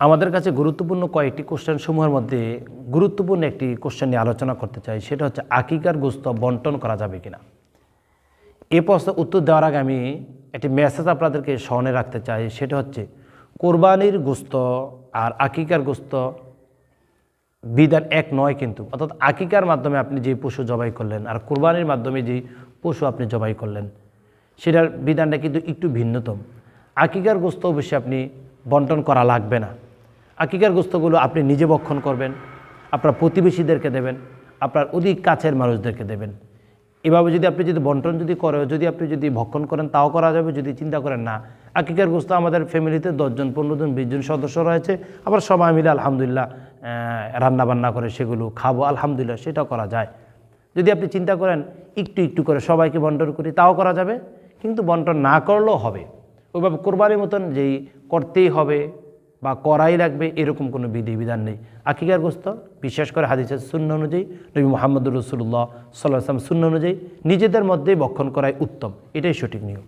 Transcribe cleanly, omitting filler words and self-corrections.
আমাদের কাছে গুরুত্বপূর্ণ কয়েকটি কোশ্চেন সমূহের মধ্যে গুরুত্বপূর্ণ একটি কোশ্চেন নিয়ে আলোচনা করতে চাই, সেটা হচ্ছে আকিকার গোশত বন্টন করা যাবে কিনা। এই প্রশ্নের উত্তর দেওয়ার আগে আমি একটি মেসেজ আপনাদেরকে স্মরণে রাখতে চাই, সেটা হচ্ছে কোরবানির গোশত আর আকিকার গোশত বিধান এক নয় কিন্তু। অর্থাৎ আকিকার মাধ্যমে আপনি যে পশু জবাই করলেন আর কোরবানির মাধ্যমে যে পশু আপনি জবাই করলেন সেটার বিধানটা কিন্তু একটু ভিন্নতম। আকিকার গোশত অবশ্যই আপনি বন্টন করা লাগবে না। আকিকার গোশতগুলো আপনি নিজে ভক্ষণ করবেন, আপনার প্রতিবেশীদেরকে দেবেন, আপনার অধিক কাছের মানুষদেরকে দেবেন। এভাবে যদি আপনি বন্টন যদি ভক্ষণ করেন তাও করা যাবে। যদি চিন্তা করেন না আকিকার গোশত আমাদের ফ্যামিলিতে 10 জন 15 জন 20 জন সদস্য রয়েছে, আবার সবাই মিলে আলহামদুলিল্লাহ রান্নাবান্না করে সেগুলো খাবো, আলহামদুলিল্লাহ, সেটাও করা যায়। যদি আপনি চিন্তা করেন একটু একটু করে সবাইকে বন্টন করি তাও করা যাবে, কিন্তু বন্টন না করলেও হবে। ওইভাবে কোরবানির মতন যেই করতেই হবে বা করাই লাগবে এরকম কোনো বিধিবিধান নেই। আকিকার গোশত বিশেষ করে হাদিসের সুন্নাহ অনুযায়ী, নবী মুহাম্মদুর রাসূলুল্লাহ সাল্লাল্লাহু আলাইহি ওয়াসাল্লাম সুন্নাহ অনুযায়ী নিজেদের মধ্যেই ভক্ষণ করাই উত্তম, এটাই সঠিক নিয়ম।